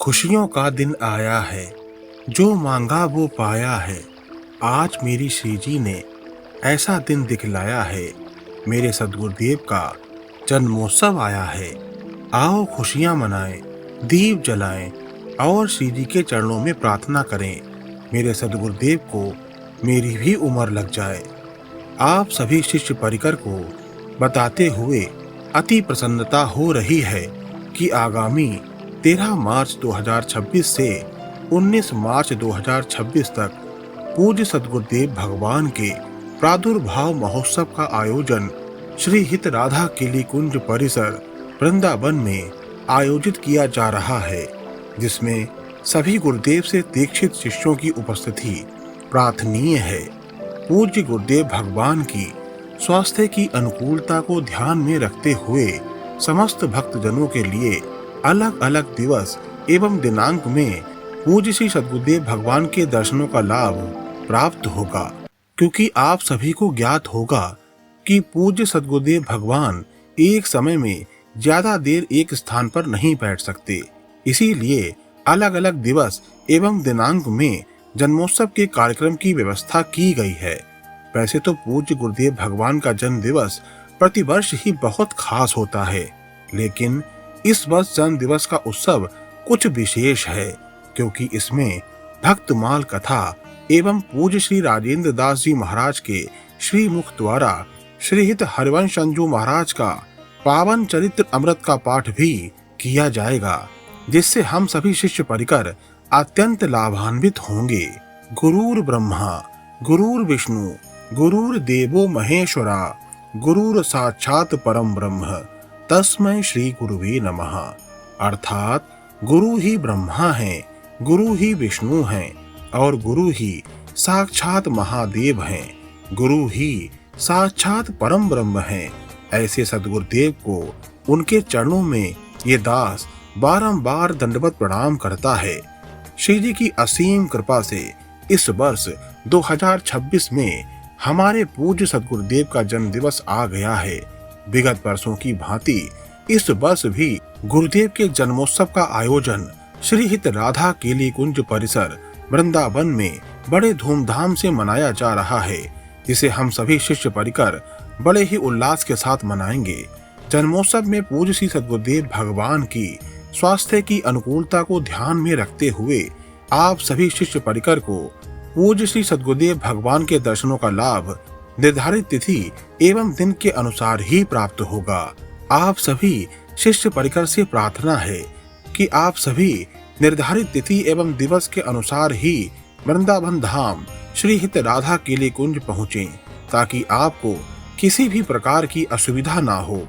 खुशियों का दिन आया है, जो मांगा वो पाया है। आज मेरी श्री जी ने ऐसा दिन दिखलाया है। मेरे सद्गुरुदेव का जन्मोत्सव आया है। आओ खुशियां मनाएं, दीप जलाएं और श्री जी के चरणों में प्रार्थना करें। मेरे सद्गुरुदेव को मेरी भी उम्र लग जाए। आप सभी शिष्य परिकर को बताते हुए अति प्रसन्नता हो रही है कि आगामी 13 मार्च 2026 से 19 मार्च 2026 तक पूज्य सद्गुरुदेव भगवान के प्रादुर्भाव महोत्सव का आयोजन श्री हित राधा केली कुंज परिसर वृंदावन में आयोजित किया जा रहा है, जिसमें सभी गुरुदेव से दीक्षित शिष्यों की उपस्थिति प्रार्थनीय है। पूज्य गुरुदेव भगवान की स्वास्थ्य की अनुकूलता को ध्यान में रखते हुए समस्त भक्तजनों के लिए अलग अलग दिवस एवं दिनांक में पूज्य श्री सद्गुरुदेव भगवान के दर्शनों का लाभ प्राप्त होगा, क्योंकि आप सभी को ज्ञात होगा कि पूज्य सद्गुरुदेव भगवान एक समय में ज्यादा देर एक स्थान पर नहीं बैठ सकते। इसीलिए अलग अलग दिवस एवं दिनांक में जन्मोत्सव के कार्यक्रम की व्यवस्था की गई है। वैसे तो पूज्य गुरुदेव भगवान का जन्म दिवस प्रतिवर्ष ही बहुत खास होता है, लेकिन इस वर्ष जन्म दिवस का उत्सव कुछ विशेष है, क्योंकि इसमें भक्तमाल कथा एवं पूज्य श्री राजेंद्र दास जी महाराज के श्री मुख द्वारा श्री हित हरिवंश संजू महाराज का पावन चरित्र अमृत का पाठ भी किया जाएगा, जिससे हम सभी शिष्य परिकर अत्यंत लाभान्वित होंगे। गुरुर ब्रह्मा गुरुर विष्णु गुरुर देवो महेश्वरा गुरुर साक्षात परम ब्रह्म तस्मै श्री गुरुवे नमः। अर्थात गुरु ही ब्रह्मा है, गुरु ही विष्णु हैं और गुरु ही साक्षात महादेव हैं, गुरु ही साक्षात परम ब्रह्म हैं। ऐसे सद्गुरुदेव को उनके चरणों में ये दास बारंबार दंडवत प्रणाम करता है। श्री जी की असीम कृपा से इस वर्ष 2026 में हमारे पूज्य सद्गुरुदेव का जन्म दिवस आ गया है। विगत वर्षों की भांति इस वर्ष भी गुरुदेव के जन्मोत्सव का आयोजन श्री हित राधा केली कुंज परिसर वृंदावन में बड़े धूमधाम से मनाया जा रहा है, जिसे हम सभी शिष्य परिकर बड़े ही उल्लास के साथ मनाएंगे। जन्मोत्सव में पूज्य श्री सद्गुरुदेव भगवान की स्वास्थ्य की अनुकूलता को ध्यान में रखते हुए आप सभी शिष्य परिकर को पूज्य श्री सद्गुरुदेव भगवान के दर्शनों का लाभ निर्धारित तिथि एवं दिन के अनुसार ही प्राप्त होगा। आप सभी शिष्य परिकर से प्रार्थना है कि आप सभी निर्धारित तिथि एवं दिवस के अनुसार ही वृंदावन धाम श्री हित राधा केली कुंज पहुँचे, ताकि आपको किसी भी प्रकार की असुविधा ना हो।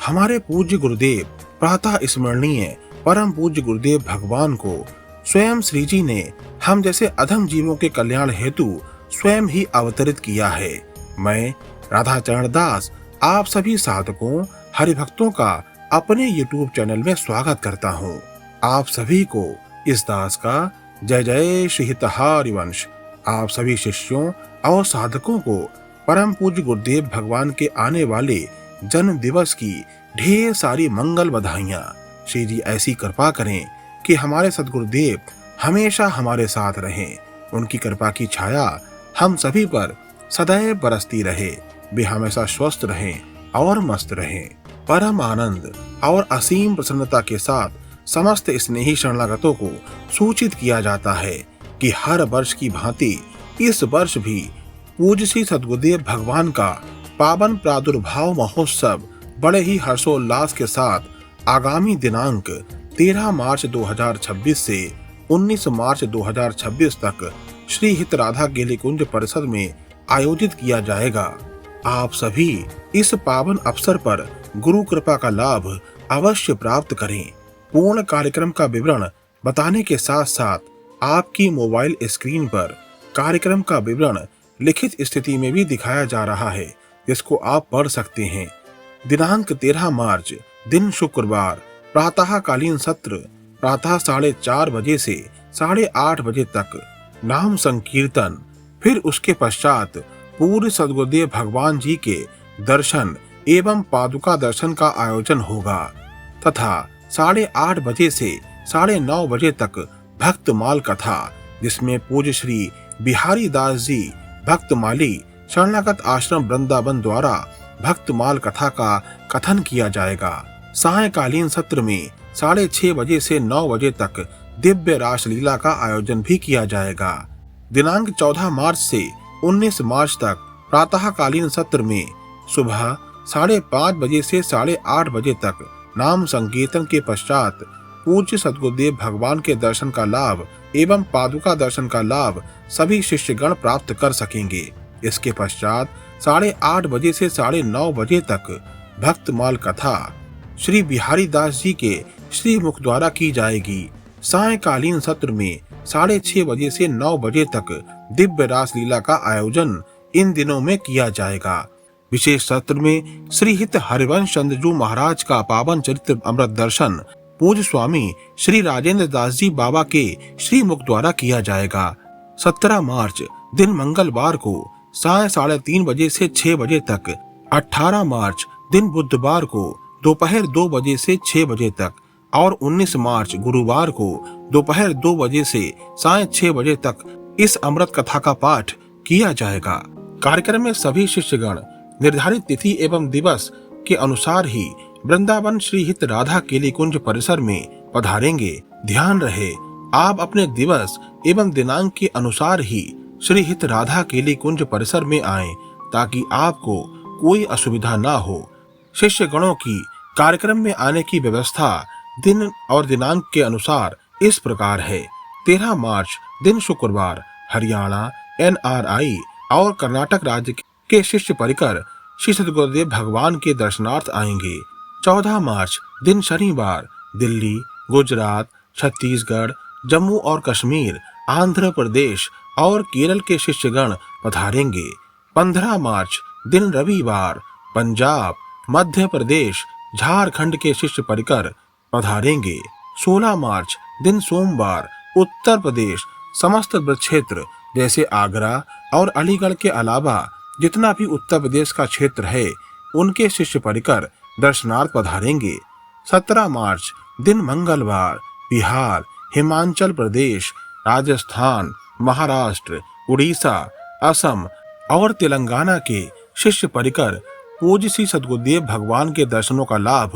हमारे पूज्य गुरुदेव प्रातः स्मरणीय परम पूज्य गुरुदेव भगवान को स्वयं श्री जी ने हम जैसे अधम जीवों के कल्याण हेतु स्वयं ही अवतरित किया है। मैं राधा चरण दास आप सभी साधकों हरिभक्तों का अपने YouTube चैनल में स्वागत करता हूँ। आप सभी को इस दास का जय जय श्री हित हरिवंश। आप सभी शिष्यों और साधकों को परम पूज्य गुरुदेव भगवान के आने वाले जन्म दिवस की ढेर सारी मंगल बधाइयाँ। श्री जी ऐसी कृपा करें कि हमारे सद्गुरुदेव हमेशा हमारे साथ रहें। उनकी कृपा की छाया हम सभी पर सदैव बरसती रहे। वे हमेशा स्वस्थ रहें और मस्त रहें। परम आनंद और असीम प्रसन्नता के साथ समस्त स्नेही शरणागतों को सूचित किया जाता है कि हर वर्ष की भांति इस वर्ष भी पूज्य श्री सद्गुरुदेव भगवान का पावन प्रादुर्भाव महोत्सव बड़े ही हर्षोल्लास के साथ आगामी दिनांक 13 मार्च 2026 से 19 मार्च 2026 तक श्री हित राधा केली कुंज परिसर में आयोजित किया जाएगा। आप सभी इस पावन अवसर पर गुरु कृपा का लाभ अवश्य प्राप्त करें। पूर्ण कार्यक्रम का विवरण बताने के साथ साथ आपकी मोबाइल स्क्रीन पर कार्यक्रम का विवरण लिखित स्थिति में भी दिखाया जा रहा है, जिसको आप पढ़ सकते हैं। दिनांक 13 मार्च दिन शुक्रवार प्रातःकालीन सत्र प्रातः 4:30 बजे से 8:30 बजे तक नाम संकीर्तन, फिर उसके पश्चात पूर्व सद्गुरुदेव भगवान जी के दर्शन एवं पादुका दर्शन का आयोजन होगा तथा 8:30 बजे से 9:30 बजे तक भक्तमाल कथा, जिसमें पूज्य श्री बिहारी दास जी भक्तमाली शरणागत आश्रम वृंदावन द्वारा भक्तमाल कथा का कथन किया जाएगा। सायंकालीन सत्र में 6:30 बजे से 9 बजे तक दिव्य रासलीला का आयोजन भी किया जाएगा। दिनांक 14 मार्च से 19 मार्च तक प्रातःकालीन सत्र में सुबह 5:30 बजे से 8:30 बजे तक नाम संकीर्तन के पश्चात पूज्य सद्गुरुदेव भगवान के दर्शन का लाभ एवं पादुका दर्शन का लाभ सभी शिष्यगण प्राप्त कर सकेंगे। इसके पश्चात 8:30 बजे से 9:30 बजे तक भक्तमाल कथा श्री बिहारी दास जी के श्री मुख द्वारा की जाएगी। सायंकालीन सत्र में 6:30 बजे से 9 बजे तक दिव्य रासलीला का आयोजन इन दिनों में किया जाएगा। विशेष सत्र में श्री हित हरिवंश चंद्रजू महाराज का पावन चरित्र अमृत दर्शन पूज्य स्वामी श्री राजेंद्र दास जी बाबा के श्री मुख द्वारा किया जाएगा। 17 मार्च दिन मंगलवार को साय 3:30 बजे से 6 बजे तक, 18 मार्च दिन बुधवार को दोपहर 2 बजे से 6 बजे तक और 19 मार्च गुरुवार को दोपहर 2 बजे से साय 6 बजे तक इस अमृत कथा का पाठ किया जाएगा। कार्यक्रम में सभी शिष्यगण निर्धारित तिथि एवं दिवस के अनुसार ही वृंदावन श्री हित राधा केली कुंज परिसर में पधारेंगे। ध्यान रहे, आप अपने दिवस एवं दिनांक के अनुसार ही श्री हित राधा केली कुंज परिसर में आएं, ताकि आपको कोई असुविधा ना हो। शिष्यगणों की कार्यक्रम में आने की व्यवस्था दिन और दिनांक के अनुसार इस प्रकार है। 13 मार्च दिन शुक्रवार हरियाणा, NRI और कर्नाटक राज्य के शिष्य परिकर श्री सद्गुरुदेव भगवान के दर्शनार्थ आएंगे। 14 मार्च दिन शनिवार दिल्ली, गुजरात, छत्तीसगढ़, जम्मू और कश्मीर, आंध्र प्रदेश और केरल के शिष्यगण पधारेंगे। 15 मार्च दिन रविवार पंजाब, मध्य प्रदेश, झारखंड के शिष्य परिकर पधारेंगे। 16 मार्च दिन सोमवार उत्तर प्रदेश समस्त ब्रज क्षेत्र जैसे आगरा और अलीगढ़ के अलावा जितना भी उत्तर प्रदेश का क्षेत्र है उनके शिष्य परिकर दर्शनार्थ पधारेंगे। 17 मार्च दिन मंगलवार बिहार, हिमाचल प्रदेश, राजस्थान, महाराष्ट्र, उड़ीसा, असम और तेलंगाना के शिष्य परिकर पूज्य श्री सद्गुरुदेव भगवान के दर्शनों का लाभ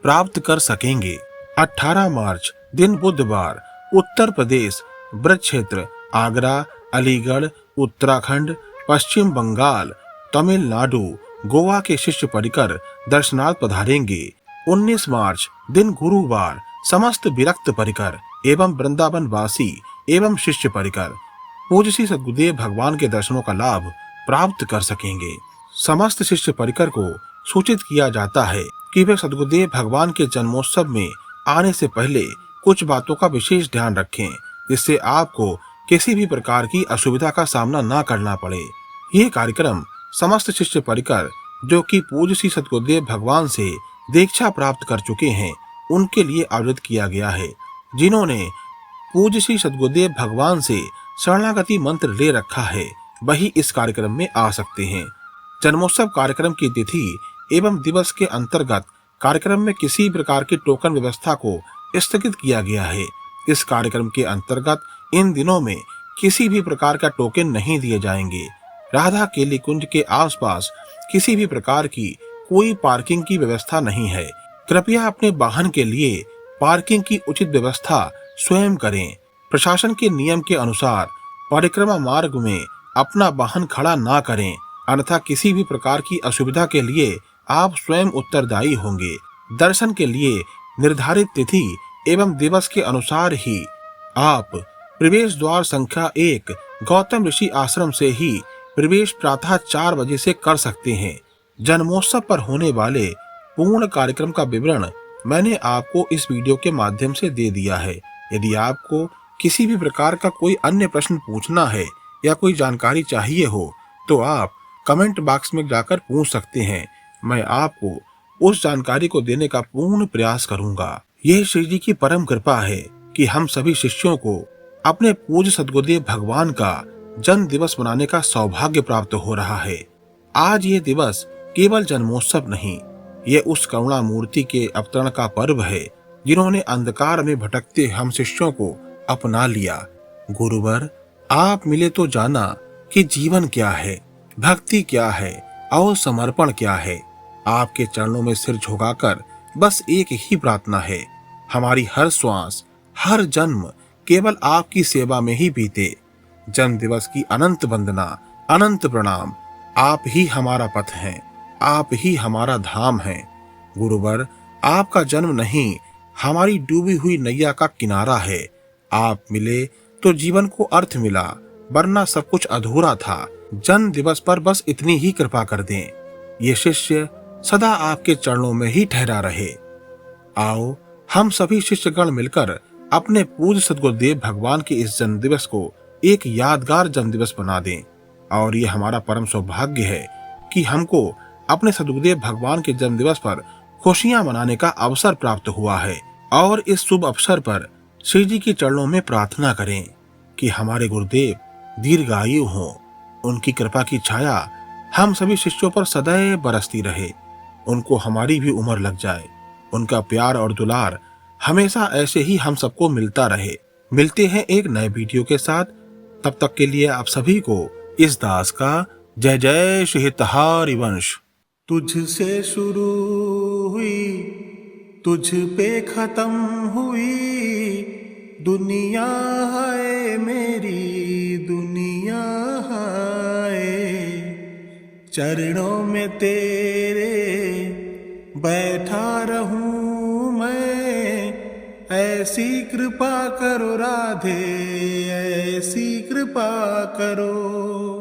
प्राप्त कर सकेंगे। 18 मार्च दिन बुधवार उत्तर प्रदेश ब्रज क्षेत्र आगरा, अलीगढ़, उत्तराखंड, पश्चिम बंगाल, तमिलनाडु, गोवा के शिष्य परिकर दर्शनार्थ पधारेंगे। 19 मार्च दिन गुरुवार समस्त विरक्त परिकर एवं वृंदावन वासी एवं शिष्य परिकर पूज्य श्री सद्गुरुदेव भगवान के दर्शनों का लाभ प्राप्त कर सकेंगे। समस्त शिष्य परिकर को सूचित किया जाता है कि वे सद्गुरुदेव भगवान के जन्मोत्सव में आने से पहले कुछ बातों का विशेष ध्यान रखें, जिससे आपको किसी भी प्रकार की असुविधा का सामना न करना पड़े। ये कार्यक्रम समस्त शिष्य परिकर जो कि पूज्य श्री सद्गुरुदेव भगवान से दीक्षा प्राप्त कर चुके हैं उनके लिए आयोजित किया गया है। जिन्होंने पूज्य श्री सद्गुरुदेव भगवान से शरणागति मंत्र ले रखा है वही इस कार्यक्रम में आ सकते हैं। जन्मोत्सव कार्यक्रम की तिथि एवं दिवस के अंतर्गत कार्यक्रम में किसी प्रकार की टोकन व्यवस्था को स्थगित किया गया है। इस कार्यक्रम के अंतर्गत इन दिनों में किसी भी प्रकार का टोकन नहीं दिए जाएंगे। राधा केली कुंज के आसपास किसी भी प्रकार की कोई पार्किंग की व्यवस्था नहीं है। कृपया अपने वाहन के लिए पार्किंग की उचित व्यवस्था स्वयं करें। प्रशासन के नियम के अनुसार परिक्रमा मार्ग में अपना वाहन खड़ा ना करें, अन्यथा किसी भी प्रकार की असुविधा के लिए आप स्वयं उत्तरदायी होंगे। दर्शन के लिए निर्धारित तिथि एवं दिवस के अनुसार ही आप प्रवेश द्वार संख्या 1 गौतम ऋषि आश्रम से ही प्रवेश प्रातः 4 बजे से कर सकते हैं। जन्मोत्सव पर होने वाले पूर्ण कार्यक्रम का विवरण मैंने आपको इस वीडियो के माध्यम से दे दिया है। यदि आपको किसी भी प्रकार का कोई अन्य प्रश्न पूछना है या कोई जानकारी चाहिए हो तो आप कमेंट बॉक्स में जाकर पूछ सकते हैं। मैं आपको उस जानकारी को देने का पूर्ण प्रयास करूंगा। यह श्री जी की परम कृपा है कि हम सभी शिष्यों को अपने पूज्य सद्गुरुदेव भगवान का जन्म दिवस मनाने का सौभाग्य प्राप्त हो रहा है। आज ये दिवस केवल जन्मोत्सव नहीं, ये उस करुणा मूर्ति के अवतरण का पर्व है जिन्होंने अंधकार में भटकते हम शिष्यों को अपना लिया। गुरुवर, आप मिले तो जाना कि जीवन क्या है, भक्ति क्या है और समर्पण क्या है। आपके चरणों में सिर झुकाकर बस एक ही प्रार्थना है, हमारी हर श्वास, हर जन्म केवल आपकी सेवा में ही बीते। जन्म दिवस की अनंत वंदना, अनंत प्रणाम। आप ही हमारा पथ हैं, आप ही हमारा धाम हैं। गुरुवर, आपका जन्म नहीं, हमारी डूबी हुई नैया का किनारा है। आप मिले तो जीवन को अर्थ मिला, वरना सब कुछ अधूरा था। जन्म दिवस पर बस इतनी ही कृपा कर दें, ये शिष्य सदा आपके चरणों में ही ठहरा रहे। आओ हम सभी शिष्यगण मिलकर अपने पूज्य सद्गुरुदेव भगवान के इस जन्म दिवस को एक यादगार जन्म दिवस बना दें। और ये हमारा परम सौभाग्य है कि हमको अपने सद्गुरुदेव भगवान के जन्म दिवस पर खुशियां मनाने का अवसर प्राप्त हुआ है। और इस शुभ अवसर पर श्री जी के चरणों में प्रार्थना करें कि हमारे गुरुदेव दीर्घायु हों, उनकी कृपा की छाया हम सभी शिष्यों पर सदैव बरसती रहे, उनको हमारी भी उम्र लग जाए, उनका प्यार और दुलार हमेशा ऐसे ही हम सबको मिलता रहे। मिलते हैं एक नए वीडियो के साथ, तब तक के लिए आप सभी को इस दास का जय जय श्री हितहारी वंश। तुझसे शुरू हुई, तुझ पे खत्म हुई, दुनिया है मेरी दुनिया है, चरणों में तेरे बैठा रहूं मैं, ऐसी कृपा करो राधे, ऐसी कृपा करो।